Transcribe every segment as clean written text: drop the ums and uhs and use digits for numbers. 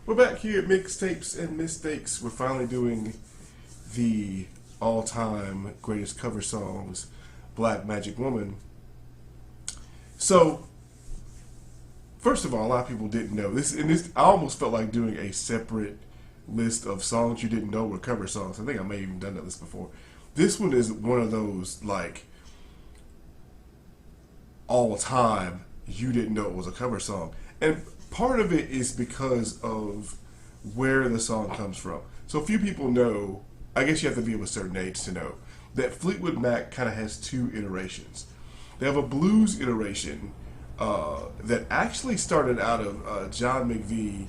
We're back here at Mixtapes and Mistakes. We're finally doing the all-time greatest cover songs, Black Magic Woman. So, first of all, a lot of people didn't know this, and this I almost felt like doing a separate list of songs you didn't know were cover songs. I think I may have even done this before. This one is one of those like all-time you didn't know it was a cover song, and part of it is because of where the song comes from. So few people know, I guess you have to be of a certain age to know, that Fleetwood Mac kind of has two iterations. They have a blues iteration that actually started out of John McVie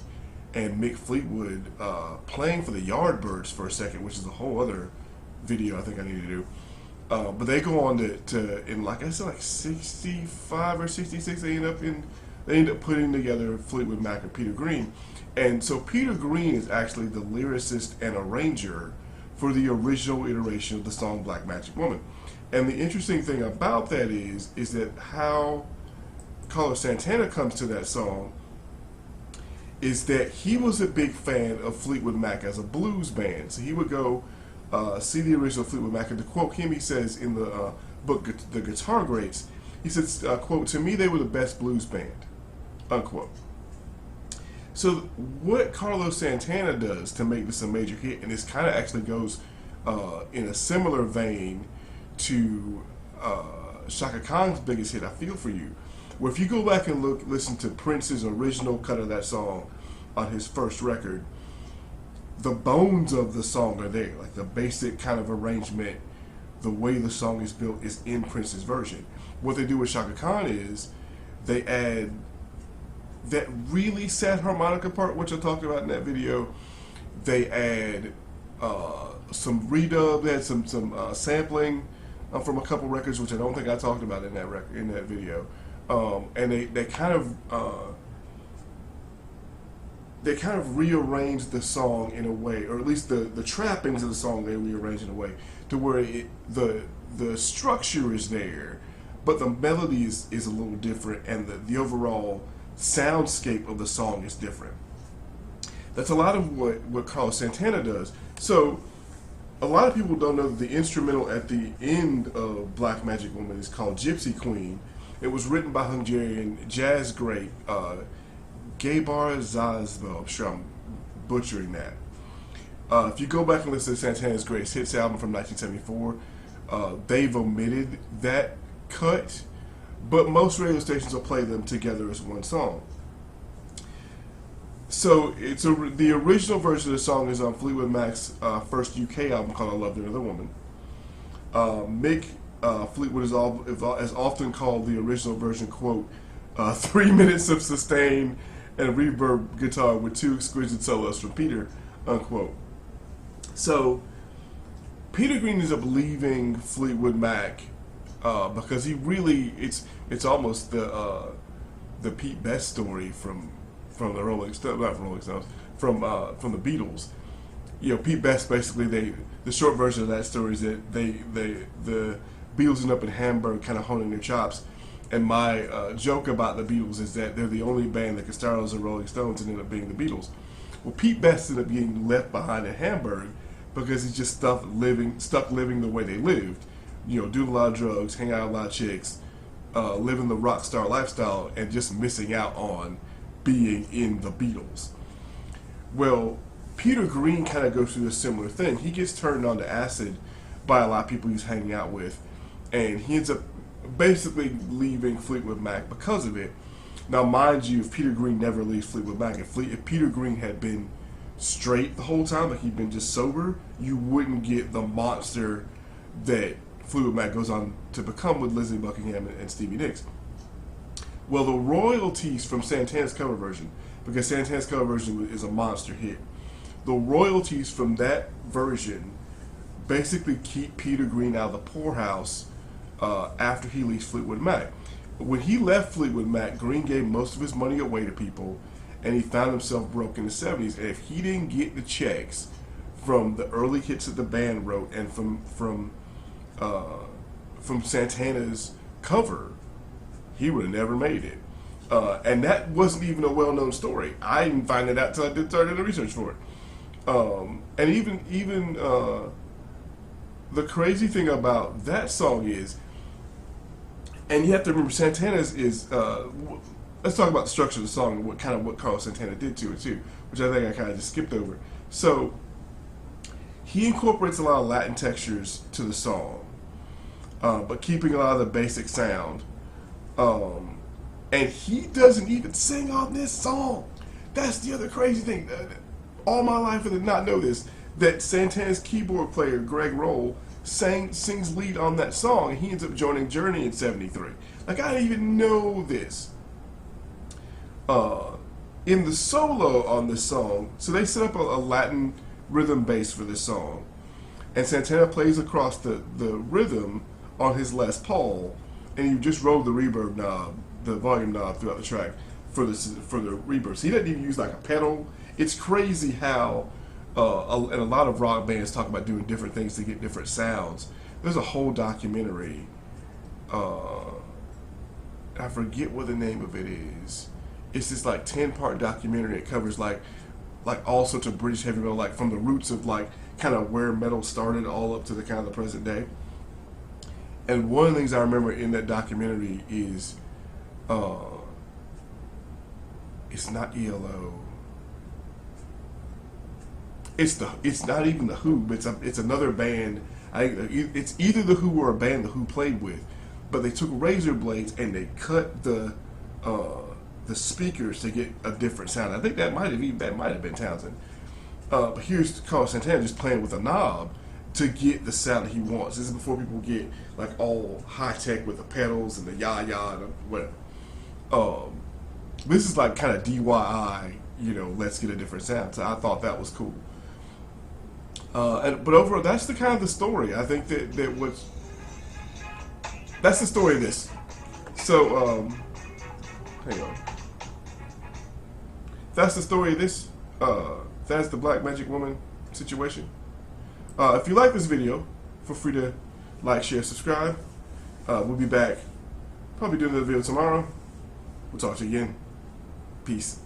and Mick Fleetwood playing for the Yardbirds for a second, which is a whole other video I think I need to do. But they go on to in like I said, like 65 or 66, they end up putting together Fleetwood Mac and Peter Green. And so Peter Green is actually the lyricist and arranger for the original iteration of the song Black Magic Woman. And the interesting thing about that is that how Carlos Santana comes to that song is that he was a big fan of Fleetwood Mac as a blues band. So he would go see the original Fleetwood Mac, and to quote him, he says in the book The Guitar Greats, he says, quote, "To me they were the best blues band," unquote. So what Carlos Santana does to make this a major hit, and this kind of actually goes in a similar vein to Chaka Khan's biggest hit, I Feel For You, where if you go back and listen to Prince's original cut of that song on his first record, the bones of the song are there. Like the basic kind of arrangement, the way the song is built is in Prince's version. What they do with Chaka Khan is they add that really sad harmonica part, which I talked about in that video. They add some redub, they had some sampling from a couple records, which I don't think I talked about in that video. And they kind of rearranged the song in a way, or at least the trappings of the song they rearranged in a way to where the structure is there, but the melody is a little different, and the overall soundscape of the song is different. That's a lot of what Carlos Santana does. So a lot of people don't know that the instrumental at the end of Black Magic Woman is called Gypsy Queen. It was written by Hungarian jazz great Gabor Zazbo. I'm sure I'm butchering that. If you go back and listen to Santana's Greatest Hits album from 1974, they've omitted that cut, but most radio stations will play them together as one song. So the original version of the song is on Fleetwood Mac's first UK album called I Loved Another Woman. Mick Fleetwood is often called the original version, quote, 3 minutes of sustain and reverb guitar with 2 exquisite solos from Peter, unquote. So Peter Green ends up leaving Fleetwood Mac because he really it's almost the Pete Best story from the Rolling Stones, not from Rolling Stones, from the Beatles. You know, Pete Best basically the short version of that story is that the Beatles end up in Hamburg, kind of honing their chops. And my joke about the Beatles is that they're the only band that can start as the Rolling Stones and end up being the Beatles. Well, Pete Best ended up getting left behind in Hamburg because he's just stuck living the way they lived. You know, doing a lot of drugs, hanging out with a lot of chicks, living the rock star lifestyle, and just missing out on being in the Beatles. Well, Peter Green kind of goes through a similar thing. He gets turned on to acid by a lot of people he's hanging out with, and he ends up basically leaving Fleetwood Mac because of it. Now, mind you, if Peter Green never leaves Fleetwood Mac, if Peter Green had been straight the whole time, like he'd been just sober, you wouldn't get the monster that Fleetwood Mac goes on to become with Lindsey Buckingham and Stevie Nicks. Well, the royalties from Santana's cover version, because Santana's cover version is a monster hit, the royalties from that version basically keep Peter Green out of the poorhouse after he leaves Fleetwood Mac. When he left Fleetwood Mac, Green gave most of his money away to people, and he found himself broke in the 70s. And if he didn't get the checks from the early hits that the band wrote and from Santana's cover, he would have never made it. And that wasn't even a well-known story. I didn't find it out until I did start doing the research for it. And even the crazy thing about that song is, and you have to remember, Santana's is. Let's talk about the structure of the song and what Carlos Santana did to it too, which I think I kind of just skipped over. So he incorporates a lot of Latin textures to the song, but keeping a lot of the basic sound. And he doesn't even sing on this song. That's the other crazy thing. All my life I did not know this, that Santana's keyboard player, Greg Roll, sings lead on that song, and he ends up joining Journey in '73. Like, I didn't even know this. In the solo on this song, so they set up a Latin rhythm bass for this song, and Santana plays across the rhythm on his Les Paul, and you just roll the reverb knob, the volume knob throughout the track for the reverb. So he doesn't even use like a pedal. It's crazy how, and a lot of rock bands talk about doing different things to get different sounds. There's a whole documentary. I forget what the name of it is. It's this like 10-part documentary. It covers like all sorts of British heavy metal, like from the roots of like kind of where metal started all up to the kind of the present day. And one of the things I remember in that documentary is, it's not ELO. It's not even the Who, but it's another band. It's either the Who or a band the Who played with, but they took razor blades and they cut the speakers to get a different sound. I think that might have been Townsend. But here's Carlos Santana just playing with a knob to get the sound that he wants. This is before people get like all high tech with the pedals and the yah and whatever. This is like kind of DIY, let's get a different sound. So I thought that was cool. But overall, that's the kind of the story. I think that's the story of this. So hang on. That's the story of this. That's the Black Magic Woman situation. If you like this video, feel free to like, share, subscribe. We'll be back. Probably doing another video tomorrow. We'll talk to you again. Peace.